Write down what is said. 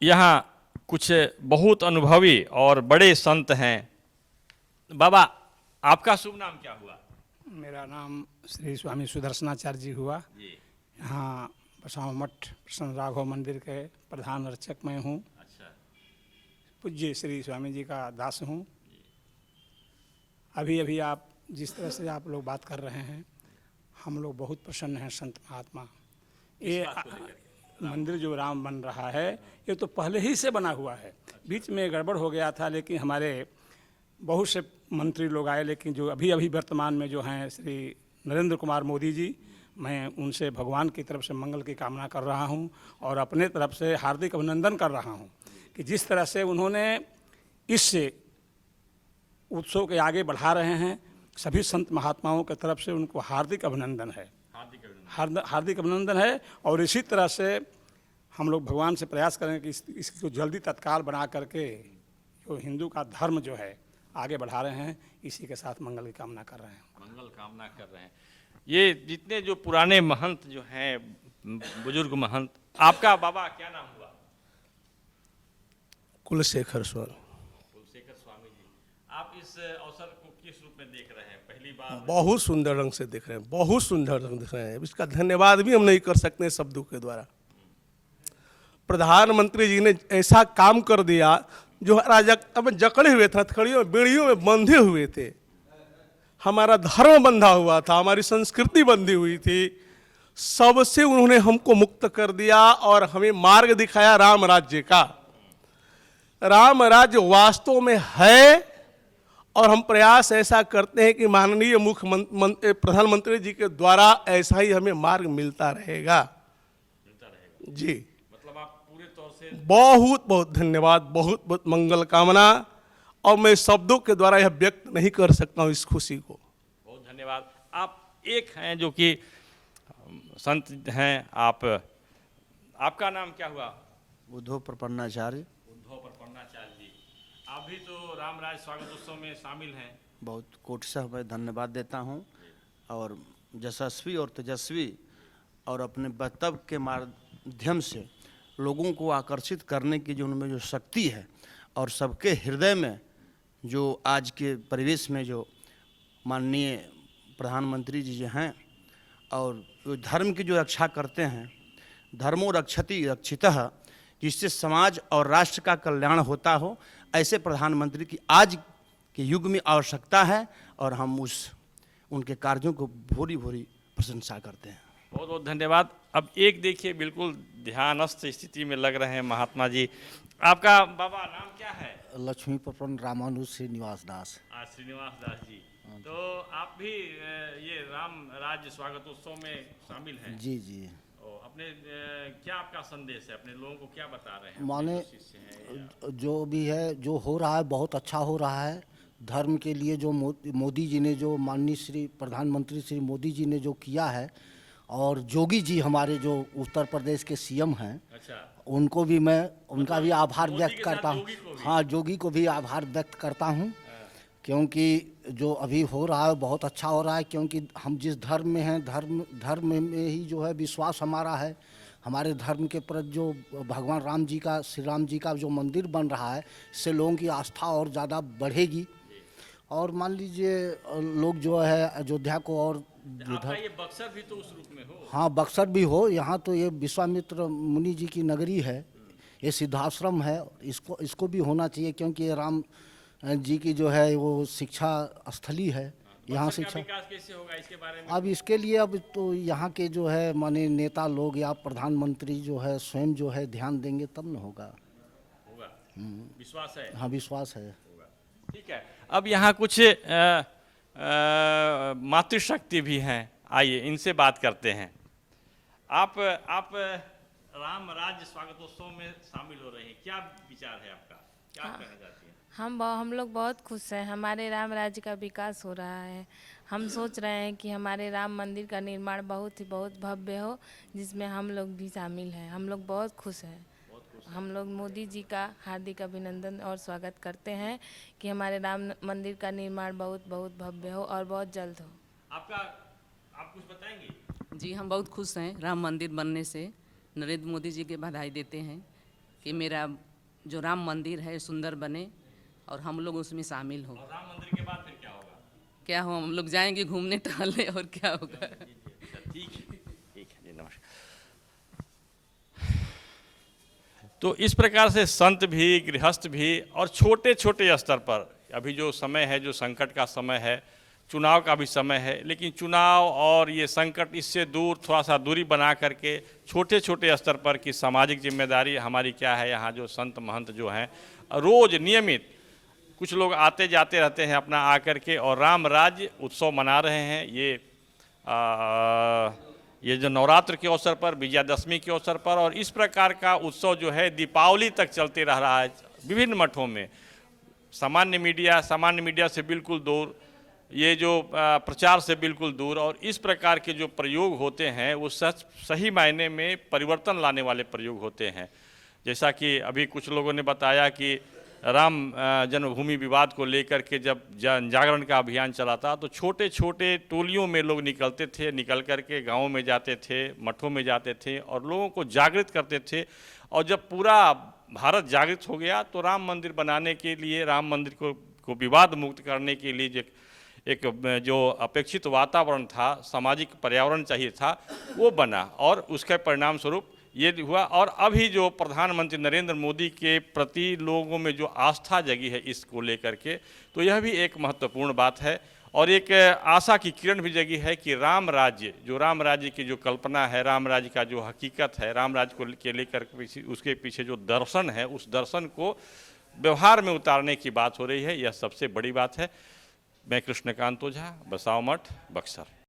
यहाँ कुछ बहुत अनुभवी और बड़े संत हैं। बाबा, आपका शुभ नाम क्या हुआ? मेरा नाम श्री स्वामी सुदर्शनाचार्य जी हुआ। जी। यहाँ बसाव मठ प्रसन्न राघव मंदिर के प्रधान अर्चक मैं हूँ। अच्छा। पूज्य श्री स्वामी जी का दास हूँ। अभी अभी आप जिस तरह से आप लोग बात कर रहे हैं, हम लोग बहुत प्रसन्न हैं संत महात्मा। ये मंदिर जो राम बन रहा है, ये तो पहले ही से बना हुआ है। बीच में गड़बड़ हो गया था, लेकिन हमारे बहुत से मंत्री लोग आए, लेकिन जो अभी अभी वर्तमान में जो हैं श्री नरेंद्र कुमार मोदी जी, मैं उनसे भगवान की तरफ से मंगल की कामना कर रहा हूं और अपने तरफ से हार्दिक अभिनंदन कर रहा हूं कि जिस तरह से उन्होंने इस उत्सव के आगे बढ़ा रहे हैं, सभी संत महात्माओं की तरफ से उनको हार्दिक अभिनंदन है। हार्दिक अभिनंदन है। और इसी तरह से हम लोग भगवान से प्रयास करें कि इसको जल्दी तत्काल बना करके जो हिंदू का धर्म जो है आगे बढ़ा रहे हैं, इसी के साथ मंगल की कामना कर रहे हैं। मंगल कामना कर रहे हैं। ये जितने जो पुराने महंत जो हैं, बुजुर्ग महंत, आपका बाबा क्या नाम हुआ? कुलशेखर स्वामी। कुलशेखर स्वामी जी, आप इस अवसर को किस रूप में देख रहे हैं? पहली बार बहुत सुंदर रंग से देख रहे हैं, बहुत सुंदर रंग देख रहे हैं। इसका धन्यवाद भी हम नहीं कर सकते शब्दों के द्वारा। प्रधानमंत्री जी ने ऐसा काम कर दिया जो राजा अब जकड़े हुए थे, हथकड़ियों में बेड़ियों में बंधे हुए थे। हमारा धर्म बंधा हुआ था, हमारी संस्कृति बंधी हुई थी, सबसे उन्होंने हमको मुक्त कर दिया और हमें मार्ग दिखाया राम राज्य का। राम राज्य वास्तव में है और हम प्रयास ऐसा करते हैं कि माननीय मुख्यमंत्री प्रधानमंत्री जी के द्वारा ऐसा ही हमें मार्ग मिलता रहेगा। जी, मतलब आप पूरे तौर से बहुत बहुत धन्यवाद, बहुत बहुत मंगल कामना। और मैं शब्दों के द्वारा यह व्यक्त नहीं कर सकता हूँ इस खुशी को। बहुत धन्यवाद। आप एक हैं जो कि संत हैं, आपका नाम क्या हुआ? उद्धव प्रपन्नाचार्य। उद्धव प्रपन्नाचार्य जी, आप भी तो रामराज स्वागत उत्सव में शामिल हैं। बहुत कोटि मैं धन्यवाद देता हूं। और यशस्वी और तेजस्वी और अपने वक्तव्य के माध्यम से लोगों को आकर्षित करने की जो उनमें जो शक्ति है और सबके हृदय में जो आज के परिवेश में जो माननीय प्रधानमंत्री जी जो हैं और जो धर्म की जो रक्षा करते हैं, धर्मो रक्षति रक्षितः, जिससे समाज और राष्ट्र का कल्याण होता हो, ऐसे प्रधानमंत्री की आज के युग में आवश्यकता है और हम उनके कार्यों को भूरी भूरी प्रशंसा करते हैं। बहुत बहुत धन्यवाद। अब एक देखिए, बिल्कुल ध्यानस्थ स्थिति में लग रहे हैं महात्मा जी। आपका बाबा नाम क्या है? लक्ष्मी प्रपन्न रामानुज श्रीनिवास दास। श्रीनिवास दास जी, तो आप भी ये राम राज्य स्वागतोत्सव में शामिल हैं? जी जी। अपने क्या आपका संदेश है, अपने लोगों को क्या बता रहे हैं? माने जो भी है, जो हो रहा है बहुत अच्छा हो रहा है। धर्म के लिए जो मोदी जी ने, जो माननीय श्री प्रधानमंत्री श्री मोदी जी ने जो किया है, और जोगी जी हमारे जो उत्तर प्रदेश के सीएम हैं, अच्छा, उनको भी मैं उनका भी आभार व्यक्त करता हूँ। हाँ, जोगी को भी आभार व्यक्त करता हूँ, क्योंकि जो अभी हो रहा है बहुत अच्छा हो रहा है। क्योंकि हम जिस धर्म में हैं, धर्म में ही जो है विश्वास हमारा है। हमारे धर्म के प्रति जो भगवान राम जी का, श्री राम जी का जो मंदिर बन रहा है, इससे लोगों की आस्था और ज़्यादा बढ़ेगी। और मान लीजिए लोग जो है अयोध्या को और ये बक्सर भी तो उस रूप में हो? हाँ, बक्सर भी हो। यहाँ तो ये विश्वामित्र मुनि जी की नगरी है, ये सिद्धाश्रम है। इसको भी होना चाहिए, क्योंकि ये राम जी की जो है वो शिक्षा स्थली है। यहाँ शिक्षा विकास कैसे होगा इसके बारे में? अब इसके लिए अब तो यहाँ के जो है माने नेता लोग या प्रधानमंत्री जो है स्वयं जो है ध्यान देंगे तब न होगा। विश्वास है? हाँ, विश्वास है। ठीक है। अब यहाँ कुछ मातृशक्ति भी हैं, आइए इनसे बात करते हैं। आप राम राज्य स्वागतोत्सव में शामिल हो रहे हैं, क्या विचार है आपका, क्या कहना चाहती हैं? हम लोग बहुत खुश हैं। हमारे राम राज्य का विकास हो रहा है। हम सोच रहे हैं कि हमारे राम मंदिर का निर्माण बहुत भव्य हो, जिसमें हम लोग भी शामिल हैं। हम लोग बहुत खुश हैं। हम लोग मोदी जी का हार्दिक अभिनंदन और स्वागत करते हैं कि हमारे राम मंदिर का निर्माण बहुत भव्य हो और बहुत जल्द हो। आप कुछ बताएंगे? जी, हम बहुत खुश हैं राम मंदिर बनने से। नरेंद्र मोदी जी के बधाई देते हैं। कि मेरा जो राम मंदिर है सुंदर बने और हम लोग उसमें शामिल हो। और राम मंदिर के बाद फिर क्या होगा? क्या हो, हम लोग जाएंगे घूमने टहलने और क्या होगा। ठीक है जी, नमस्कार। तो इस प्रकार से संत भी, गृहस्थ भी और छोटे छोटे स्तर पर, अभी जो समय है, जो संकट का समय है, चुनाव का भी समय है, लेकिन चुनाव और ये संकट इससे दूर थोड़ा सा दूरी बना करके छोटे छोटे स्तर पर कि सामाजिक जिम्मेदारी हमारी क्या है। यहाँ जो संत महंत जो हैं रोज़ नियमित कुछ लोग आते जाते रहते हैं अपना आकर के, और राम राज्य उत्सव मना रहे हैं। ये जो नवरात्र के अवसर पर, विजयादशमी के अवसर पर, और इस प्रकार का उत्सव जो है दीपावली तक चलते रह रहा है विभिन्न मठों में। सामान्य मीडिया से बिल्कुल दूर, ये जो प्रचार से बिल्कुल दूर, और इस प्रकार के जो प्रयोग होते हैं वो सही मायने में परिवर्तन लाने वाले प्रयोग होते हैं। जैसा कि अभी कुछ लोगों ने बताया कि राम जन्मभूमि विवाद को लेकर के जब जन जागरण का अभियान चला था तो छोटे छोटे टोलियों में लोग निकलते थे, निकल कर के गाँव में जाते थे, मठों में जाते थे और लोगों को जागृत करते थे। और जब पूरा भारत जागृत हो गया तो राम मंदिर बनाने के लिए, राम मंदिर को विवाद मुक्त करने के लिए एक जो अपेक्षित वातावरण था, सामाजिक पर्यावरण चाहिए था, वो बना और उसके परिणाम स्वरूप ये हुआ। और अभी जो प्रधानमंत्री नरेंद्र मोदी के प्रति लोगों में जो आस्था जगी है इसको लेकर के, तो यह भी एक महत्वपूर्ण बात है। और एक आशा की किरण भी जगी है कि राम राज्य की जो कल्पना है, राम राज्य का जो हकीकत है, राम राज्य को के लेकर उसके पीछे जो दर्शन है, उस दर्शन को व्यवहार में उतारने की बात हो रही है। यह सबसे बड़ी बात है। मैं कृष्णकांत ओझा, बसाव मठ, बक्सर।